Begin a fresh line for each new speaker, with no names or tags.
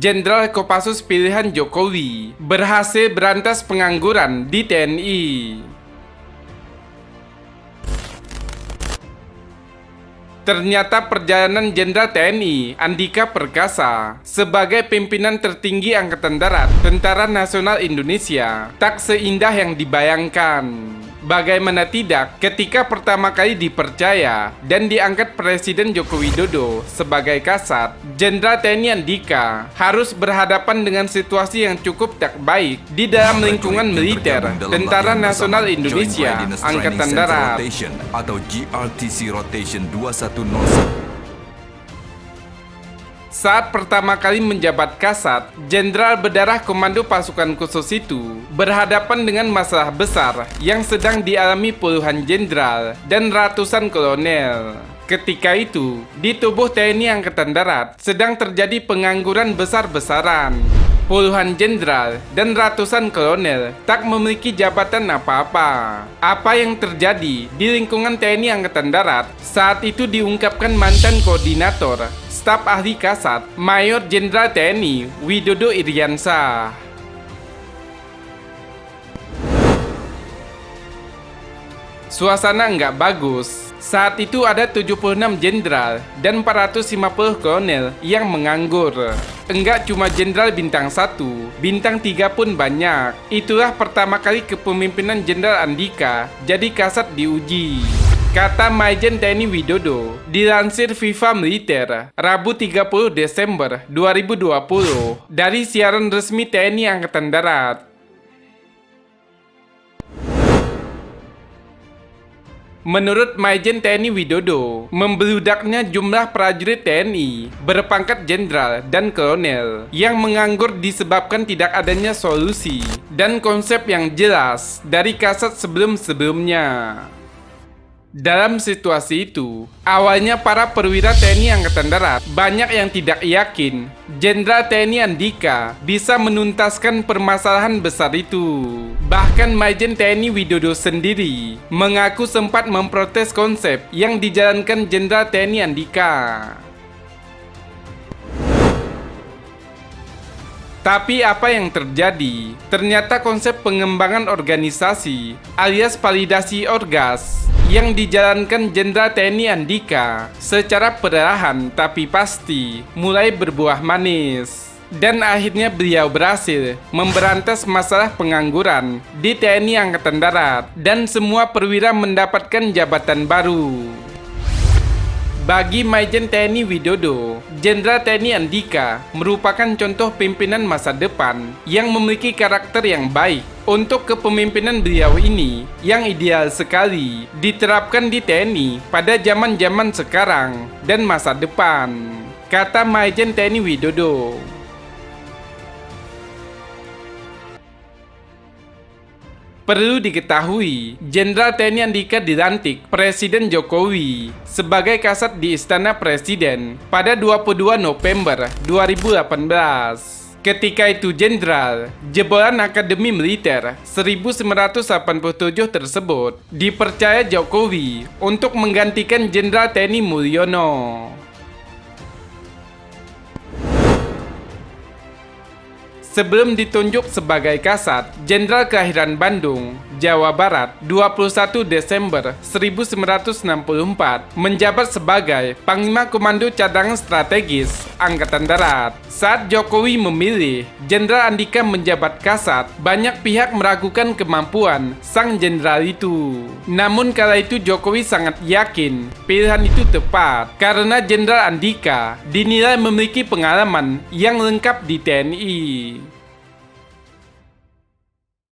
Jenderal Kopassus pilihan Jokowi berhasil berantas pengangguran di TNI. Ternyata perjalanan Jenderal TNI Andika Perkasa sebagai pimpinan tertinggi Angkatan Darat Tentara Nasional Indonesia tak seindah yang dibayangkan. Bagaimana tidak ketika pertama kali dipercaya dan diangkat Presiden Joko Widodo sebagai Kasat, Jenderal TNI Andika harus berhadapan dengan situasi yang cukup tak baik di dalam lingkungan militer Tentara Nasional Indonesia Angkatan Darat
atau GRTC Rotation 2101.
Saat pertama kali menjabat Kasat, Jenderal Berdarah Komando Pasukan Khusus itu berhadapan dengan masalah besar yang sedang dialami puluhan jenderal dan ratusan kolonel. Ketika itu, di tubuh TNI Angkatan Darat sedang terjadi pengangguran besar-besaran. Puluhan jenderal dan ratusan kolonel tak memiliki jabatan apa-apa. Apa yang terjadi di lingkungan TNI Angkatan Darat saat itu diungkapkan mantan koordinator Staf Ahli Kasat, Mayor Jenderal TNI Widodo Iriansah. Suasana nggak bagus. Saat itu ada 76 jenderal dan 450 kolonel yang menganggur. Enggak cuma jenderal bintang 1, bintang 3 pun banyak. Itulah pertama kali kepemimpinan Jenderal Andika jadi Kasat diuji. Kata Majen TNI Widodo, dilansir Viva Militer, Rabu 30 Desember 2020, dari siaran resmi TNI Angkatan Darat. Menurut Majen TNI Widodo, membludaknya jumlah prajurit TNI berpangkat jenderal dan kolonel yang menganggur disebabkan tidak adanya solusi dan konsep yang jelas dari Kasat sebelum-sebelumnya. Dalam situasi itu, awalnya para perwira TNI Angkatan Darat banyak yang tidak yakin Jenderal TNI Andika bisa menuntaskan permasalahan besar itu. Bahkan Majen TNI Widodo sendiri mengaku sempat memprotes konsep yang dijalankan Jenderal TNI Andika. Tapi apa yang terjadi? Ternyata konsep pengembangan organisasi alias validasi orgas yang dijalankan Jenderal TNI Andika secara perlahan tapi pasti mulai berbuah manis. Dan akhirnya beliau berhasil memberantas masalah pengangguran di TNI Angkatan Darat dan semua perwira mendapatkan jabatan baru. Bagi Majen TNI Widodo, Jenderal TNI Andika merupakan contoh pimpinan masa depan yang memiliki karakter yang baik. Untuk kepemimpinan beliau ini yang ideal sekali diterapkan di TNI pada zaman-zaman sekarang dan masa depan, kata Majen TNI Widodo. Perlu diketahui, Jenderal TNI Andika dilantik Presiden Jokowi sebagai Kasat di Istana Presiden pada 22 November 2018. Ketika itu Jenderal, jebolan Akademi Militer 1987 tersebut dipercaya Jokowi untuk menggantikan Jenderal TNI Mulyono. Sebelum ditunjuk sebagai Kasat, Jenderal kelahiran Bandung, Jawa Barat, 21 Desember 1964, menjabat sebagai Panglima Komando Cadangan Strategis Angkatan Darat. Saat Jokowi memilih Jenderal Andika menjabat Kasat, banyak pihak meragukan kemampuan sang jenderal itu. Namun kala itu Jokowi sangat yakin pilihan itu tepat karena Jenderal Andika dinilai memiliki pengalaman yang lengkap di TNI.